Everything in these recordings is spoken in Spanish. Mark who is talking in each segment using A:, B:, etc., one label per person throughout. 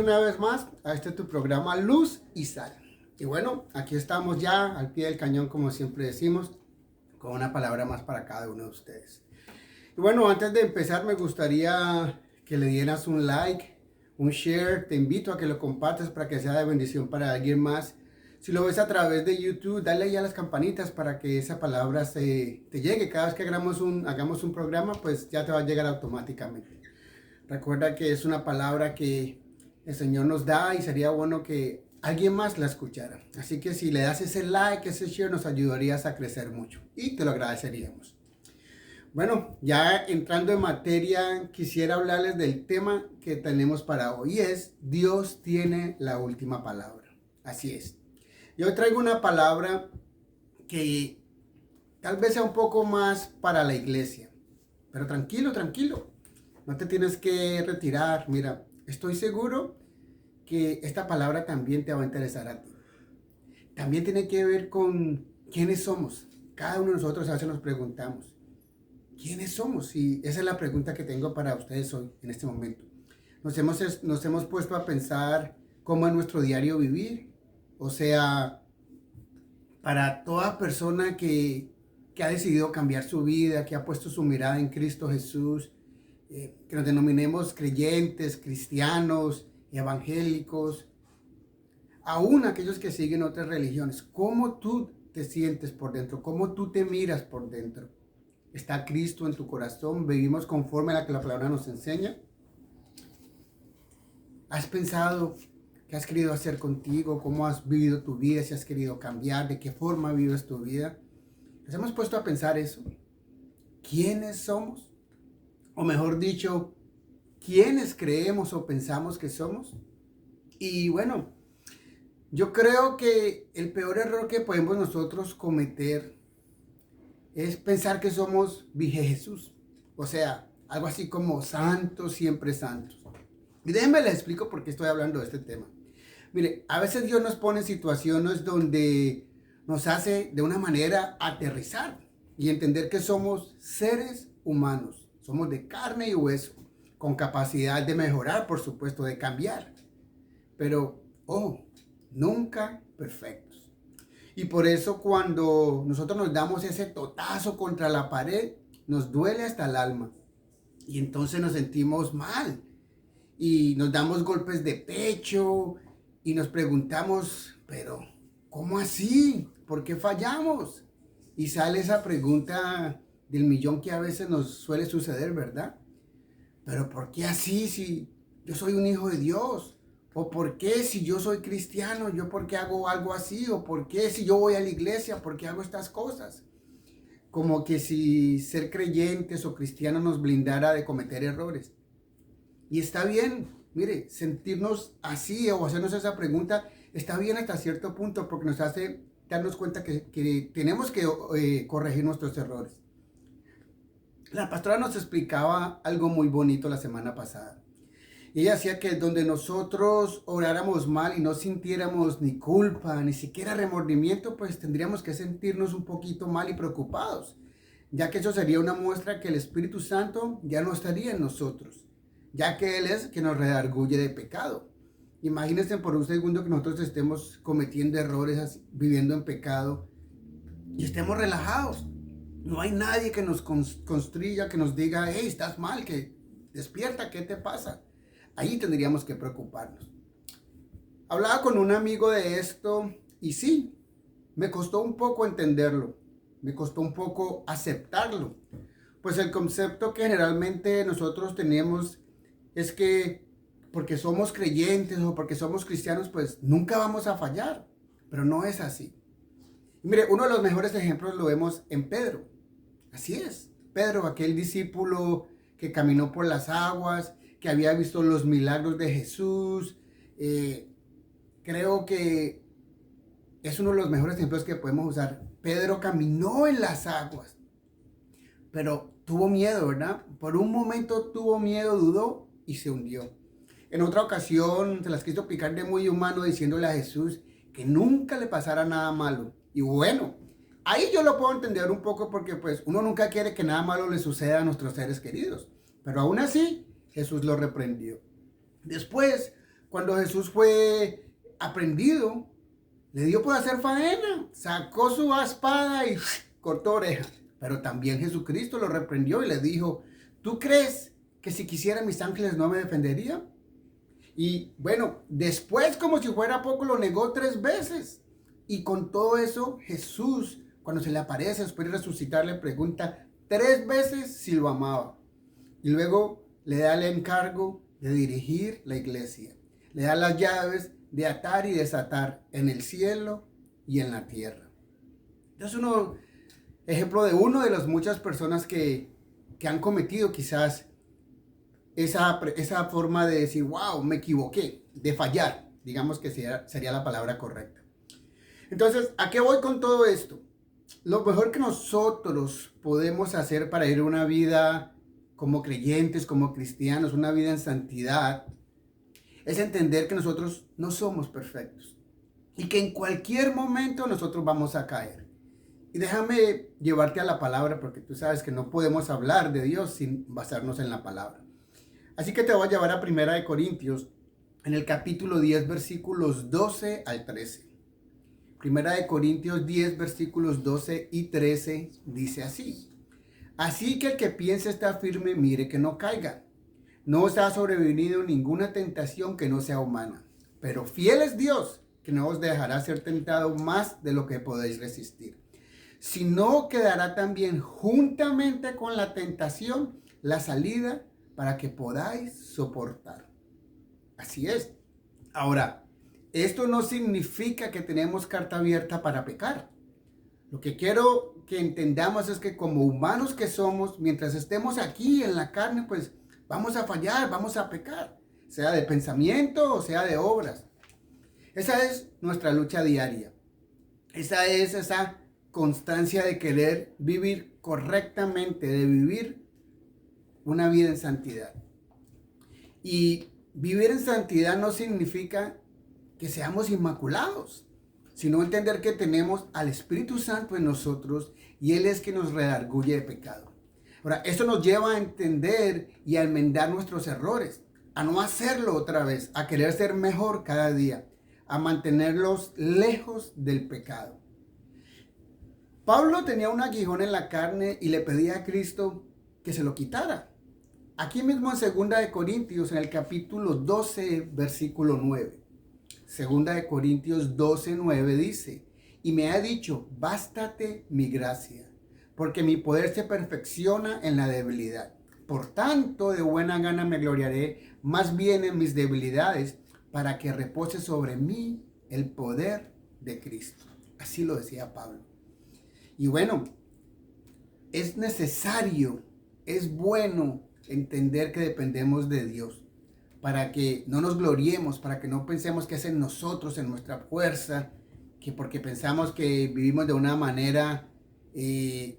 A: una vez más a este tu programa Luz y Sal. Y bueno, aquí estamos ya al pie del cañón, como siempre decimos, con una palabra más para cada uno de ustedes. Y bueno, antes de empezar me gustaría que le dieras un like, un share. Te invito a que lo compartas para que sea de bendición para alguien más. Si lo ves a través de YouTube, dale ahí a las campanitas para que esa palabra te llegue. Cada vez que hagamos un programa, pues ya te va a llegar automáticamente. Recuerda que es una palabra que el Señor nos da y sería bueno que alguien más la escuchara. Así que si le das ese like, ese share, nos ayudarías a crecer mucho y te lo agradeceríamos. Bueno, ya entrando en materia, quisiera hablarles del tema que tenemos para hoy. Y es: Dios tiene la última palabra. Así es. Yo traigo una palabra que tal vez sea un poco más para la iglesia. Pero tranquilo, tranquilo. No te tienes que retirar. Mira, estoy seguro que esta palabra también te va a interesar a ti. También tiene que ver con quiénes somos. Cada uno de nosotros a veces nos preguntamos, ¿quiénes somos? Y esa es la pregunta que tengo para ustedes hoy, en este momento. Nos hemos puesto a pensar cómo es nuestro diario vivir. O sea, para toda persona que ha decidido cambiar su vida, que ha puesto su mirada en Cristo Jesús, que nos denominemos creyentes, cristianos, evangélicos, aún aquellos que siguen otras religiones, ¿cómo tú te sientes por dentro? ¿Cómo tú te miras por dentro? ¿Está Cristo en tu corazón? ¿Vivimos conforme a lo que la palabra nos enseña? ¿Has pensado qué has querido hacer contigo? ¿Cómo has vivido tu vida? ¿Si has querido cambiar? ¿De qué forma vives tu vida? ¿Nos hemos puesto a pensar eso? ¿Quiénes somos? O mejor dicho, ¿quiénes creemos o pensamos que somos? Y bueno, yo creo que el peor error que podemos nosotros cometer es pensar que somos Vije Jesús. O sea, algo así como santos, siempre santos. Y déjenme les explico por qué estoy hablando de este tema. Mire, a veces Dios nos pone en situaciones donde nos hace de una manera aterrizar y entender que somos seres humanos. Somos de carne y hueso, con capacidad de mejorar, por supuesto, de cambiar. Pero, nunca perfectos. Y por eso cuando nosotros nos damos ese totazo contra la pared, nos duele hasta el alma. Y entonces nos sentimos mal. Y nos damos golpes de pecho y nos preguntamos, pero ¿cómo así? ¿Por qué fallamos? Y sale esa pregunta del millón que a veces nos suele suceder, ¿verdad? Pero ¿por qué así si yo soy un hijo de Dios? ¿O por qué si yo soy cristiano, yo por qué hago algo así? ¿O por qué si yo voy a la iglesia, por qué hago estas cosas? Como que si ser creyentes o cristianos nos blindara de cometer errores. Y está bien, mire, sentirnos así o hacernos esa pregunta está bien hasta cierto punto porque nos hace darnos cuenta que tenemos que corregir nuestros errores. La pastora nos explicaba algo muy bonito la semana pasada. Ella decía que donde nosotros oráramos mal y no sintiéramos ni culpa, ni siquiera remordimiento, pues tendríamos que sentirnos un poquito mal y preocupados, ya que eso sería una muestra que el Espíritu Santo ya no estaría en nosotros, ya que Él es que nos redarguye de pecado. Imagínense por un segundo que nosotros estemos cometiendo errores, viviendo en pecado y estemos relajados. No hay nadie que nos constriya, que nos diga, hey, estás mal, que despierta, ¿qué te pasa? Ahí tendríamos que preocuparnos. Hablaba con un amigo de esto y sí, me costó un poco entenderlo, me costó un poco aceptarlo. Pues el concepto que generalmente nosotros tenemos es que porque somos creyentes o porque somos cristianos, pues nunca vamos a fallar. Pero no es así. Y mire, uno de los mejores ejemplos lo vemos en Pedro. Así es. Pedro, aquel discípulo que caminó por las aguas, que había visto los milagros de Jesús. Creo que es uno de los mejores ejemplos que podemos usar. Pedro caminó en las aguas, pero tuvo miedo, ¿verdad? Por un momento tuvo miedo, dudó y se hundió. En otra ocasión se las quiso picar de muy humano diciéndole a Jesús que nunca le pasara nada malo. Y bueno, ahí yo lo puedo entender un poco porque pues uno nunca quiere que nada malo le suceda a nuestros seres queridos. Pero aún así, Jesús lo reprendió. Después, Cuando Jesús fue aprendido, le dio por hacer faena, sacó su espada y cortó orejas. Pero también Jesucristo lo reprendió y le dijo, ¿tú crees que si quisiera mis ángeles no me defenderían? Y bueno, después como si fuera poco lo negó 3 veces. Y con todo eso Jesús, cuando se le aparece después de resucitar, le pregunta 3 veces si lo amaba. Y luego le da el encargo de dirigir la iglesia. Le da las llaves de atar y desatar en el cielo y en la tierra. Es un ejemplo de uno de las muchas personas que han cometido quizás esa forma de decir, wow, me equivoqué, de fallar, digamos que sería la palabra correcta. Entonces, ¿a qué voy con todo esto? Lo mejor que nosotros podemos hacer para ir una vida como creyentes, como cristianos, una vida en santidad, es entender que nosotros no somos perfectos y que en cualquier momento nosotros vamos a caer. Y déjame llevarte a la palabra porque tú sabes que no podemos hablar de Dios sin basarnos en la palabra. Así que te voy a llevar a 1 Corintios en el capítulo 10, versículos 12 al 13. 1 Corintios 10, versículos 12 y 13 dice así. Así que el que piense estar firme, mire que no caiga. No os ha sobrevenido ninguna tentación que no sea humana. Pero fiel es Dios, que no os dejará ser tentado más de lo que podéis resistir. Sino que dará también juntamente con la tentación la salida para que podáis soportar. Así es. Ahora, esto no significa que tenemos carta abierta para pecar. Lo que quiero que entendamos es que como humanos que somos, mientras estemos aquí en la carne, pues vamos a fallar, vamos a pecar, sea de pensamiento o sea de obras. Esa es nuestra lucha diaria. Esa es esa constancia de querer vivir correctamente, de vivir una vida en santidad. Y vivir en santidad no significa que seamos inmaculados, sino entender que tenemos al Espíritu Santo en nosotros y Él es quien nos redarguye de pecado. Ahora, esto nos lleva a entender y a enmendar nuestros errores, a no hacerlo otra vez, a querer ser mejor cada día, a mantenerlos lejos del pecado. Pablo tenía un aguijón en la carne y le pedía a Cristo que se lo quitara. Aquí mismo en 2 Corintios, en el capítulo 12, versículo 9. 2 Corintios 12, 9 dice, y me ha dicho, bástate mi gracia, porque mi poder se perfecciona en la debilidad. Por tanto, de buena gana me gloriaré más bien en mis debilidades, para que repose sobre mí el poder de Cristo. Así lo decía Pablo. Y bueno, es necesario, es bueno entender que dependemos de Dios, para que no nos gloriemos, para que no pensemos que es en nosotros, en nuestra fuerza, que porque pensamos que vivimos de una manera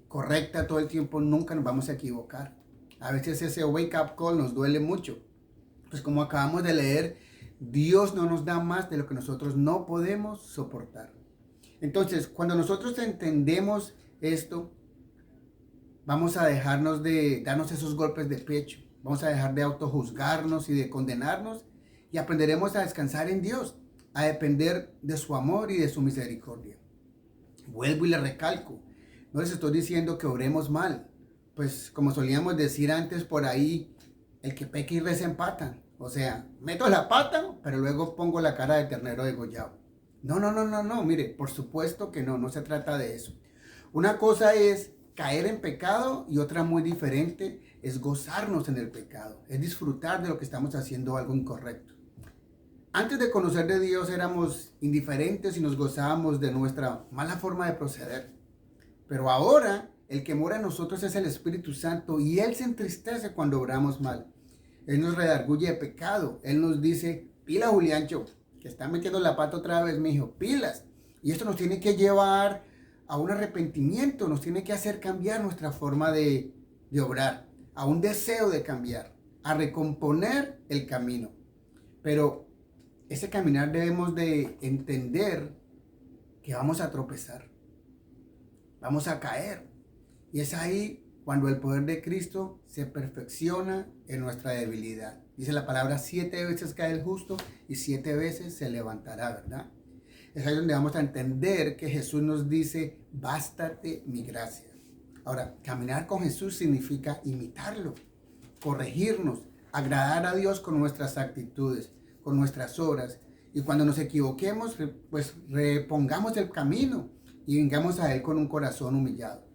A: correcta todo el tiempo, nunca nos vamos a equivocar. A veces ese wake up call nos duele mucho. Pues como acabamos de leer, Dios no nos da más de lo que nosotros no podemos soportar. Entonces, cuando nosotros entendemos esto, vamos a dejarnos de darnos esos golpes de pecho. Vamos a dejar de autojuzgarnos y de condenarnos y aprenderemos a descansar en Dios, a depender de su amor y de su misericordia. Vuelvo y le recalco, no les estoy diciendo que obremos mal, pues como solíamos decir antes por ahí, el que peca y reza empatan. O sea, meto la pata, pero luego pongo la cara de ternero degollado. No, mire, por supuesto que no se trata de eso. Una cosa es caer en pecado y otra muy diferente es gozarnos en el pecado, es disfrutar de lo que estamos haciendo algo incorrecto. Antes de conocer de Dios éramos indiferentes y nos gozábamos de nuestra mala forma de proceder. Pero ahora el que mora en nosotros es el Espíritu Santo y Él se entristece cuando obramos mal. Él nos redarguye de pecado. Él nos dice, pila Juliancho, que está metiendo la pata otra vez, mijo, pilas. Y esto nos tiene que llevar a un arrepentimiento, nos tiene que hacer cambiar nuestra forma de obrar, a un deseo de cambiar, a recomponer el camino. Pero ese caminar debemos de entender que vamos a tropezar, vamos a caer. Y es ahí cuando el poder de Cristo se perfecciona en nuestra debilidad. Dice la palabra, 7 veces cae el justo y 7 veces se levantará, ¿verdad? Es ahí donde vamos a entender que Jesús nos dice, bástate mi gracia. Ahora, caminar con Jesús significa imitarlo, corregirnos, agradar a Dios con nuestras actitudes, con nuestras obras. Y cuando nos equivoquemos, pues repongamos el camino y vengamos a Él con un corazón humillado,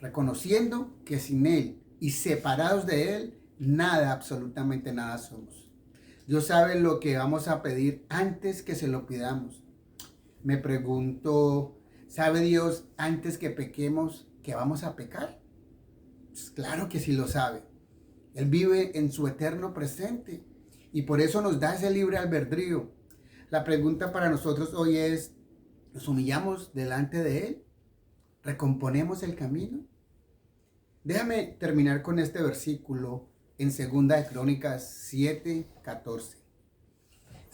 A: reconociendo que sin Él y separados de Él, nada, absolutamente nada somos. Dios sabe lo que vamos a pedir antes que se lo pidamos. Me pregunto, ¿sabe Dios antes que pequemos que vamos a pecar? Pues claro que sí lo sabe. Él vive en su eterno presente y por eso nos da ese libre albedrío. La pregunta para nosotros hoy es, ¿nos humillamos delante de Él? ¿Recomponemos el camino? Déjame terminar con este versículo en 2 de Crónicas 7:14.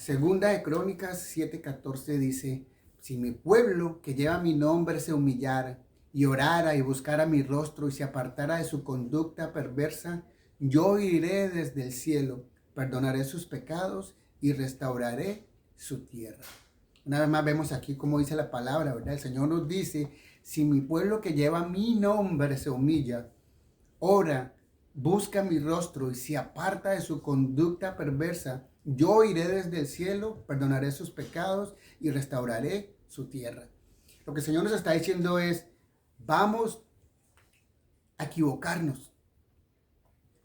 A: 2 de Crónicas 7:14 dice, si mi pueblo que lleva mi nombre se humillara y orara y buscara mi rostro y se apartara de su conducta perversa, yo iré desde el cielo, perdonaré sus pecados y restauraré su tierra. Una vez más vemos aquí cómo dice la palabra, ¿verdad? El Señor nos dice, si mi pueblo que lleva mi nombre se humilla, ora, busca mi rostro y se aparta de su conducta perversa, yo iré desde el cielo, perdonaré sus pecados y restauraré su tierra. Lo que el Señor nos está diciendo es, vamos a equivocarnos.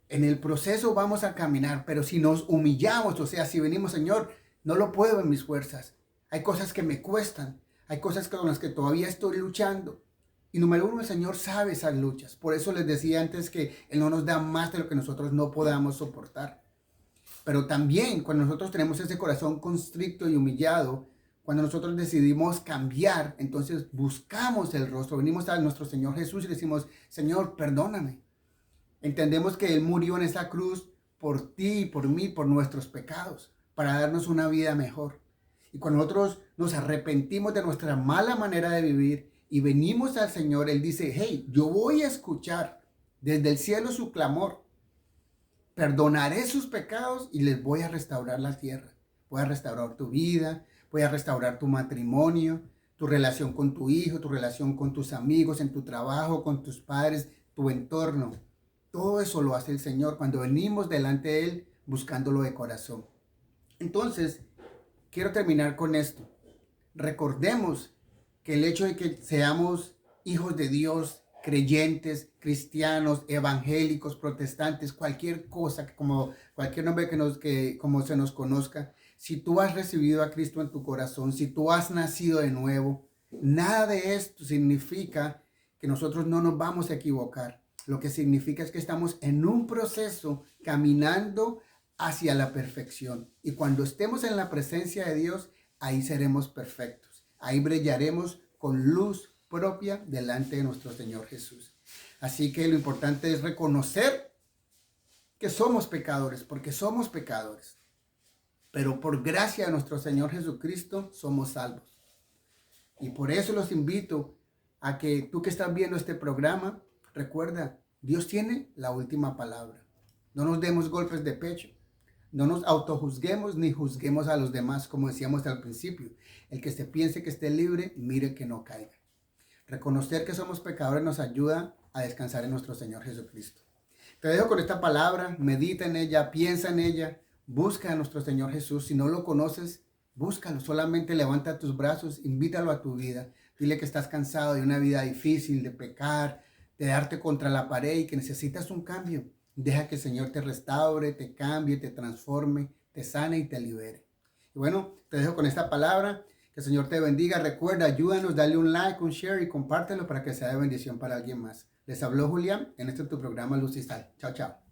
A: En el proceso vamos a caminar, pero si nos humillamos, o sea, si venimos, Señor, no lo puedo en mis fuerzas. Hay cosas que me cuestan, hay cosas con las que todavía estoy luchando. Y número uno, el Señor sabe esas luchas. Por eso les decía antes que Él no nos da más de lo que nosotros no podamos soportar. Pero también cuando nosotros tenemos ese corazón constricto y humillado, cuando nosotros decidimos cambiar, entonces buscamos el rostro, venimos a nuestro Señor Jesús y decimos, Señor, perdóname. Entendemos que Él murió en esa cruz por ti y por mí, por nuestros pecados, para darnos una vida mejor. Y cuando nosotros nos arrepentimos de nuestra mala manera de vivir y venimos al Señor, Él dice, hey, yo voy a escuchar desde el cielo su clamor. Perdonaré sus pecados y les voy a restaurar la tierra. Voy a restaurar tu vida, voy a restaurar tu matrimonio, tu relación con tu hijo, tu relación con tus amigos, en tu trabajo, con tus padres, tu entorno. Todo eso lo hace el Señor cuando venimos delante de Él buscándolo de corazón. Entonces, quiero terminar con esto. Recordemos que el hecho de que seamos hijos de Dios, creyentes, cristianos, evangélicos, protestantes, cualquier cosa, como cualquier nombre como se nos conozca, si tú has recibido a Cristo en tu corazón, si tú has nacido de nuevo, nada de esto significa que nosotros no nos vamos a equivocar. Lo que significa es que estamos en un proceso caminando hacia la perfección. Y cuando estemos en la presencia de Dios, ahí seremos perfectos. Ahí brillaremos con luz propia delante de nuestro Señor Jesús. Así que lo importante es reconocer que somos pecadores, porque somos pecadores. Pero por gracia de nuestro Señor Jesucristo somos salvos. Y por eso los invito a que tú que estás viendo este programa, recuerda, Dios tiene la última palabra. No nos demos golpes de pecho. No nos autojuzguemos ni juzguemos a los demás, como decíamos al principio. El que se piense que esté libre, mire que no caiga. Reconocer que somos pecadores nos ayuda a descansar en nuestro Señor Jesucristo. Te dejo con esta palabra, medita en ella, piensa en ella, busca a nuestro Señor Jesús. Si no lo conoces, búscalo, solamente levanta tus brazos, invítalo a tu vida. Dile que estás cansado de una vida difícil, de pecar, de darte contra la pared y que necesitas un cambio. Deja que el Señor te restaure, te cambie, te transforme, te sane y te libere. Y bueno, te dejo con esta palabra. Que el Señor te bendiga. Recuerda, ayúdanos, dale un like, un share y compártelo para que sea de bendición para alguien más. Les habló Julián en este tu programa Luz y Sal. Chao, chao.